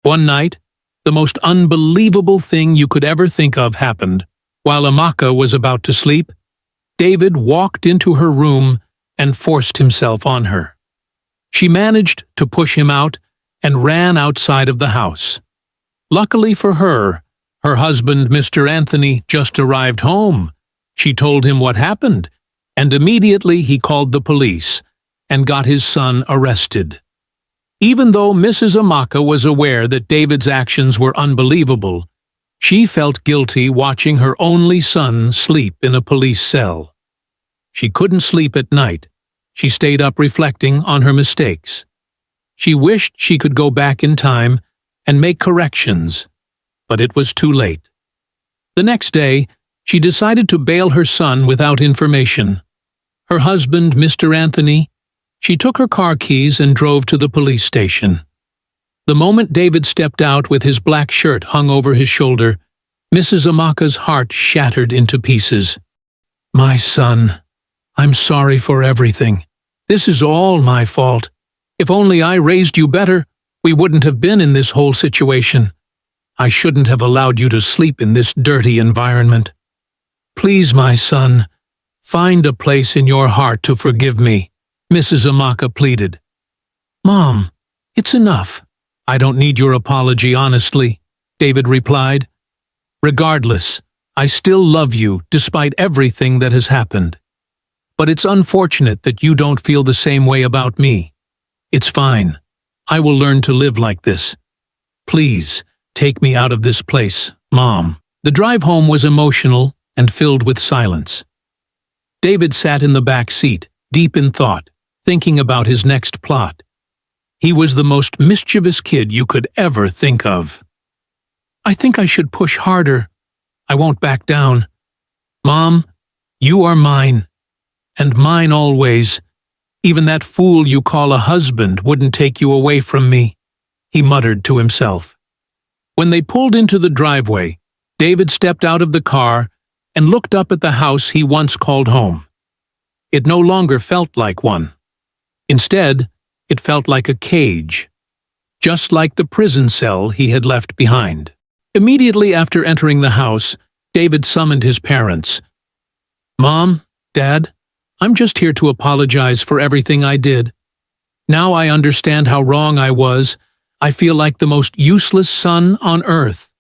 One night, the most unbelievable thing you could ever think of happened. While Amaka was about to sleep, David walked into her room and forced himself on her. She managed to push him out and ran outside of the house. Luckily for her, her husband, Mr. Anthony, just arrived home. She told him what happened, and immediately he called the police and got his son arrested. Even though Mrs. Amaka was aware that David's actions were unbelievable, she felt guilty watching her only son sleep in a police cell. She couldn't sleep at night. She stayed up reflecting on her mistakes. She wished she could go back in time and make corrections, but it was too late. The next day, she decided to bail her son without information. Her husband, Mr. Anthony, she took her car keys and drove to the police station. The moment David stepped out with his black shirt hung over his shoulder, Mrs. Amaka's heart shattered into pieces. "My son, I'm sorry for everything. This is all my fault. If only I raised you better, we wouldn't have been in this whole situation. I shouldn't have allowed you to sleep in this dirty environment. Please, my son, find a place in your heart to forgive me," Mrs. Amaka pleaded. "Mom, it's enough. I don't need your apology, honestly," David replied. "Regardless, I still love you despite everything that has happened. But it's unfortunate that you don't feel the same way about me. It's fine. I will learn to live like this. Please, take me out of this place, Mom." The drive home was emotional and filled with silence. David sat in the back seat, deep in thought, thinking about his next plot. He was the most mischievous kid you could ever think of. "I think I should push harder. I won't back down. Mom, you are mine, and mine always. Even that fool you call a husband wouldn't take you away from me," he muttered to himself. When they pulled into the driveway, David stepped out of the car and looked up at the house he once called home. It no longer felt like one. Instead, it felt like a cage, just like the prison cell he had left behind. Immediately after entering the house, David summoned his parents. "Mom, Dad, I'm just here to apologize for everything I did. Now I understand how wrong I was. I feel like the most useless son on earth."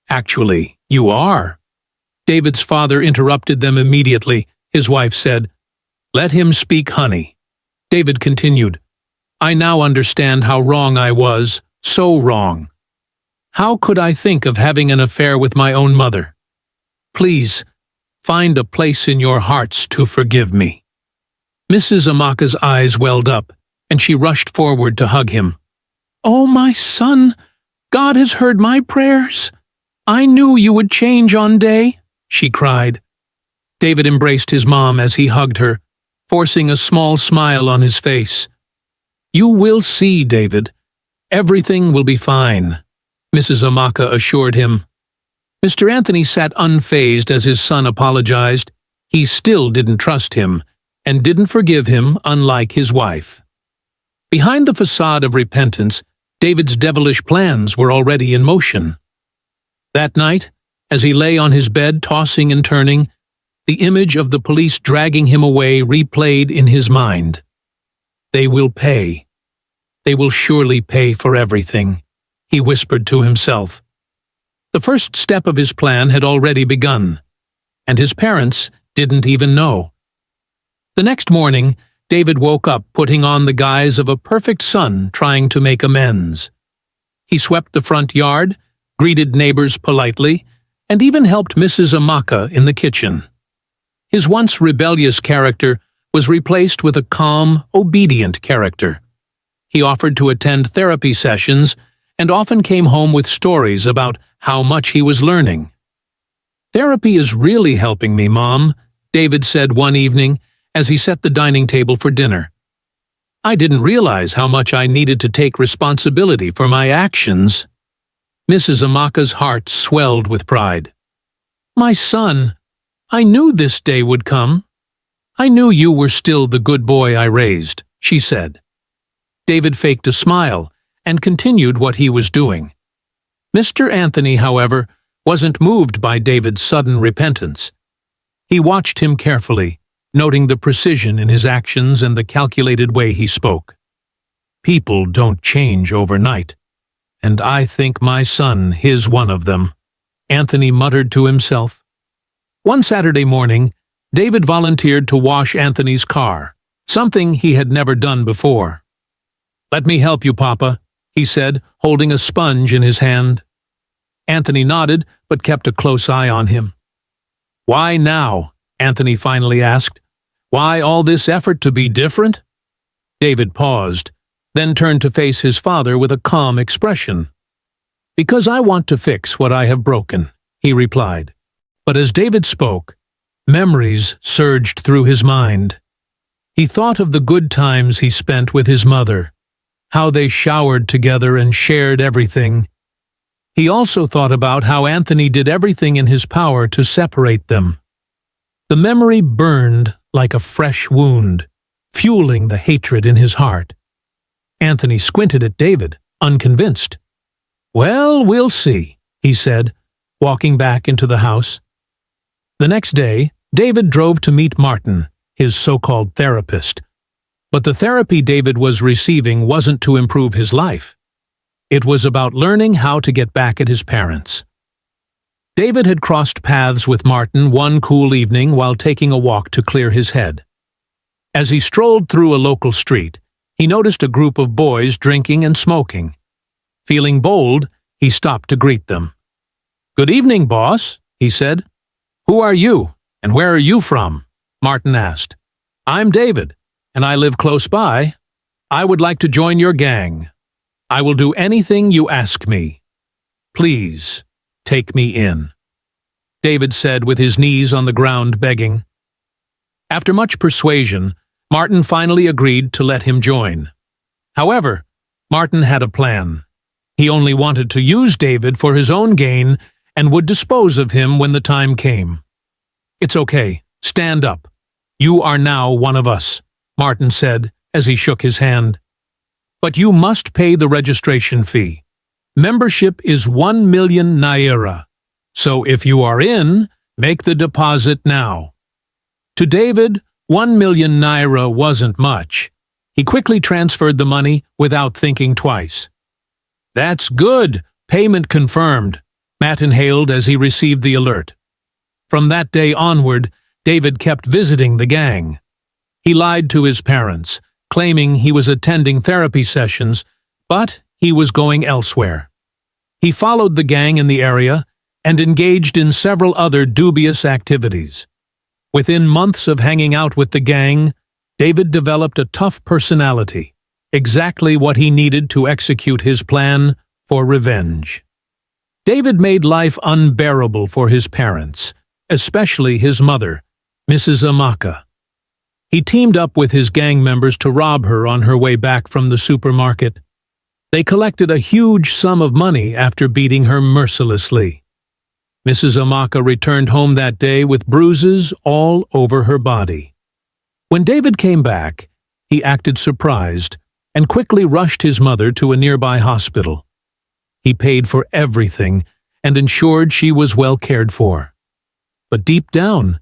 "Actually, you are." David's father interrupted them immediately. His wife said, "Let him speak, honey." David continued, "I now understand how wrong I was, so wrong. How could I think of having an affair with my own mother? Please, find a place in your hearts to forgive me." Mrs. Amaka's eyes welled up, and she rushed forward to hug him. "Oh, my son, God has heard my prayers. I knew you would change one day," she cried. David embraced his mom as he hugged her, forcing a small smile on his face. "You will see, David. Everything will be fine," Mrs. Amaka assured him. Mr. Anthony sat unfazed as his son apologized. He still didn't trust him, and didn't forgive him, unlike his wife. Behind the facade of repentance, David's devilish plans were already in motion. That night, as he lay on his bed tossing and turning, the image of the police dragging him away replayed in his mind. "They will pay. They will surely pay for everything," he whispered to himself. The first step of his plan had already begun, and his parents didn't even know. The next morning, David woke up putting on the guise of a perfect son trying to make amends. He swept the front yard, greeted neighbors politely, and even helped Mrs. Amaka in the kitchen. His once rebellious character was replaced with a calm, obedient character. He offered to attend therapy sessions and often came home with stories about how much he was learning. "Therapy is really helping me, Mom," David said one evening as he set the dining table for dinner. "I didn't realize how much I needed to take responsibility for my actions." Mrs. Amaka's heart swelled with pride. "My son, I knew this day would come. I knew you were still the good boy I raised," she said. David faked a smile and continued what he was doing. Mr. Anthony, however, wasn't moved by David's sudden repentance. He watched him carefully, noting the precision in his actions and the calculated way he spoke. People don't change overnight, and I think my son is one of them, Anthony muttered to himself. One Saturday morning, David volunteered to wash Anthony's car, something he had never done before. "Let me help you, Papa," he said, holding a sponge in his hand. Anthony nodded, but kept a close eye on him. "Why now?" Anthony finally asked. "Why all this effort to be different?" David paused, then turned to face his father with a calm expression. "Because I want to fix what I have broken," he replied. But as David spoke, memories surged through his mind. He thought of the good times he spent with his mother, how they showered together and shared everything. He also thought about how Anthony did everything in his power to separate them. The memory burned like a fresh wound, fueling the hatred in his heart. Anthony squinted at David, unconvinced. "Well, we'll see," he said, walking back into the house. The next day, David drove to meet Martin, his so-called therapist. But the therapy David was receiving wasn't to improve his life. It was about learning how to get back at his parents. David had crossed paths with Martin one cool evening while taking a walk to clear his head. As he strolled through a local street, he noticed a group of boys drinking and smoking. Feeling bold, he stopped to greet them. "Good evening, boss," he said. "Who are you, and where are you from?" Martin asked. "I'm David, and I live close by. I would like to join your gang. I will do anything you ask me. Please, take me in," David said with his knees on the ground begging. After much persuasion, Martin finally agreed to let him join. However, Martin had a plan. He only wanted to use David for his own gain and would dispose of him when the time came. "It's okay. Stand up. You are now one of us," Martin said as he shook his hand. "But you must pay the registration fee. Membership is 1 million naira. So if you are in, make the deposit now." To David, 1 million naira wasn't much. He quickly transferred the money without thinking twice. "That's good. Payment confirmed," Martin hailed as he received the alert. From that day onward, David kept visiting the gang. He lied to his parents, claiming he was attending therapy sessions, but he was going elsewhere. He followed the gang in the area and engaged in several other dubious activities. Within months of hanging out with the gang, David developed a tough personality, exactly what he needed to execute his plan for revenge. David made life unbearable for his parents, especially his mother, Mrs. Amaka. He teamed up with his gang members to rob her on her way back from the supermarket. They collected a huge sum of money after beating her mercilessly. Mrs. Amaka returned home that day with bruises all over her body. When David came back, he acted surprised and quickly rushed his mother to a nearby hospital. He paid for everything and ensured she was well cared for. But deep down,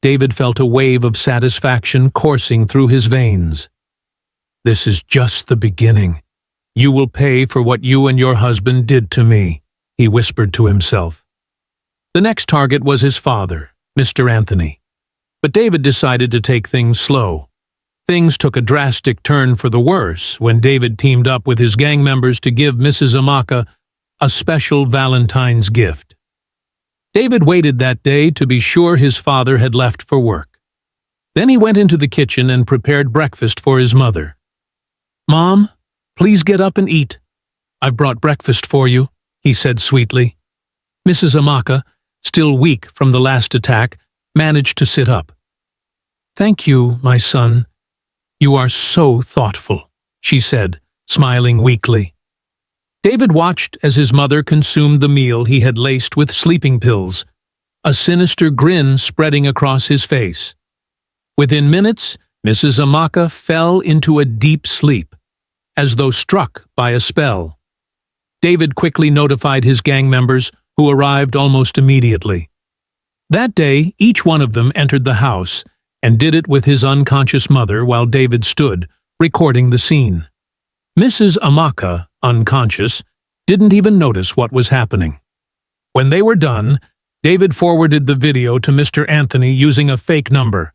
David felt a wave of satisfaction coursing through his veins. "This is just the beginning. You will pay for what you and your husband did to me," he whispered to himself. The next target was his father, Mr. Anthony. But David decided to take things slow. Things took a drastic turn for the worse when David teamed up with his gang members to give Mrs. Amaka a special Valentine's gift. David waited that day to be sure his father had left for work. Then he went into the kitchen and prepared breakfast for his mother. "Mom, please get up and eat. I've brought breakfast for you," he said sweetly. Mrs. Amaka, still weak from the last attack, managed to sit up. "Thank you, my son. You are so thoughtful," she said, smiling weakly. David watched as his mother consumed the meal he had laced with sleeping pills, a sinister grin spreading across his face. Within minutes, Mrs. Amaka fell into a deep sleep. as though struck by a spell. David quickly notified his gang members, who arrived almost immediately. That day, each one of them entered the house and did it with his unconscious mother while David stood, recording the scene. Mrs. Amaka, unconscious, didn't even notice what was happening. When they were done, David forwarded the video to Mr. Anthony using a fake number.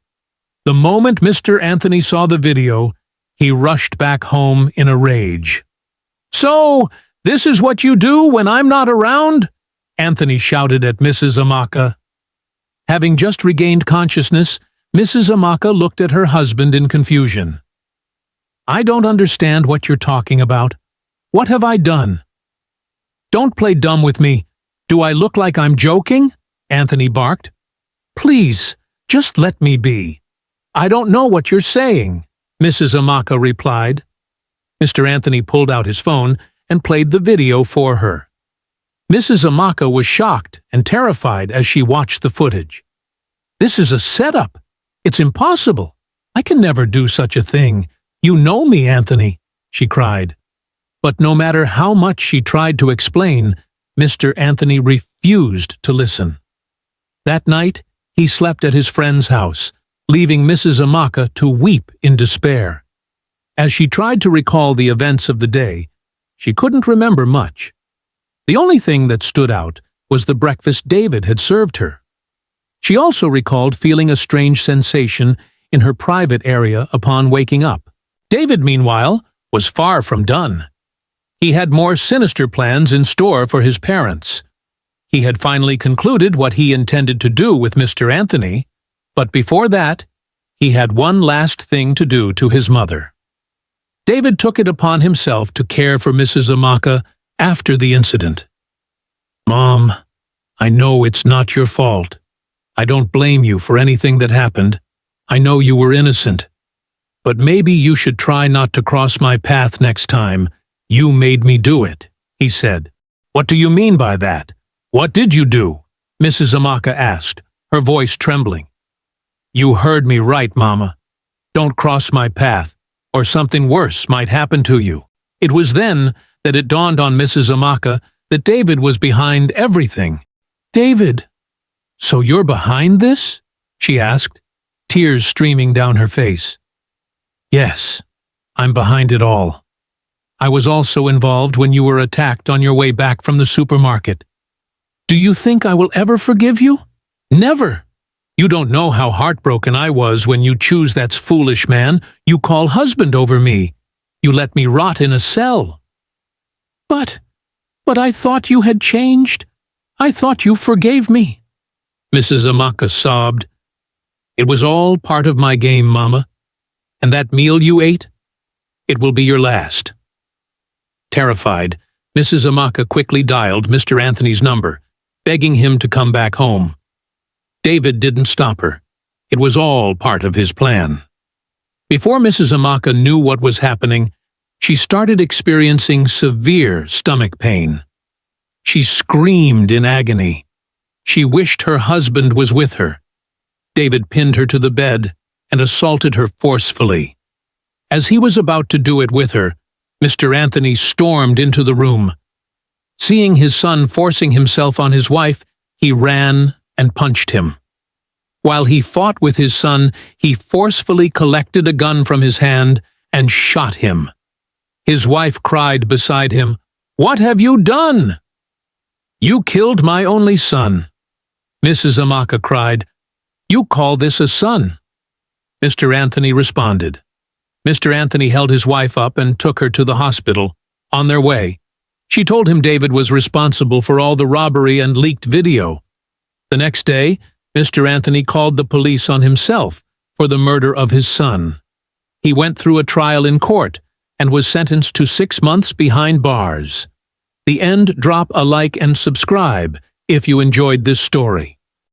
The moment Mr. Anthony saw the video, he rushed back home in a rage. "So, this is what you do when I'm not around?" Anthony shouted at Mrs. Amaka. Having just regained consciousness, Mrs. Amaka looked at her husband in confusion. "I don't understand what you're talking about. What have I done?" "Don't play dumb with me. Do I look like I'm joking?" Anthony barked. "Please, just let me be. I don't know what you're saying," Mrs. Amaka replied. Mr. Anthony pulled out his phone and played the video for her. Mrs. Amaka was shocked and terrified as she watched the footage. "This is a setup. It's impossible. I can never do such a thing. You know me, Anthony," she cried. But no matter how much she tried to explain, Mr. Anthony refused to listen. That night, he slept at his friend's house, leaving Mrs. Amaka to weep in despair. As she tried to recall the events of the day, she couldn't remember much. The only thing that stood out was the breakfast David had served her. She also recalled feeling a strange sensation in her private area upon waking up. David, meanwhile, was far from done. He had more sinister plans in store for his parents. He had finally concluded what he intended to do with Mr. Anthony, but before that, he had one last thing to do to his mother. David took it upon himself to care for Mrs. Amaka after the incident. "Mom, I know it's not your fault. I don't blame you for anything that happened. I know you were innocent. But maybe you should try not to cross my path next time. You made me do it," he said. "What do you mean by that? What did you do?" Mrs. Amaka asked, her voice trembling. "You heard me right, Mama. Don't cross my path, or something worse might happen to you." It was then that it dawned on Mrs. Amaka that David was behind everything. "David, so you're behind this?" she asked, tears streaming down her face. "Yes, I'm behind it all. I was also involved when you were attacked on your way back from the supermarket. Do you think I will ever forgive you? Never. You don't know how heartbroken I was when you choose that foolish man you call husband over me. You let me rot in a cell." But I thought you had changed. I thought you forgave me," Mrs. Amaka sobbed. "It was all part of my game, Mama. And that meal you ate? It will be your last." Terrified, Mrs. Amaka quickly dialed Mr. Anthony's number, begging him to come back home. David didn't stop her. It was all part of his plan. Before Mrs. Amaka knew what was happening, she started experiencing severe stomach pain. She screamed in agony. She wished her husband was with her. David pinned her to the bed and assaulted her forcefully. As he was about to do it with her, Mr. Anthony stormed into the room. Seeing his son forcing himself on his wife, he ran and punched him. While he fought with his son, he forcefully collected a gun from his hand and shot him. His wife cried beside him, "What have you done?" "You killed my only son." Mrs. Amaka cried, "You call this a son?" Mr. Anthony responded. Mr. Anthony held his wife up and took her to the hospital. On their way, she told him David was responsible for all the robbery and leaked video. The next day, Mr. Anthony called the police on himself for the murder of his son. He went through a trial in court and was sentenced to 6 months behind bars. The end. Drop a like and subscribe if you enjoyed this story.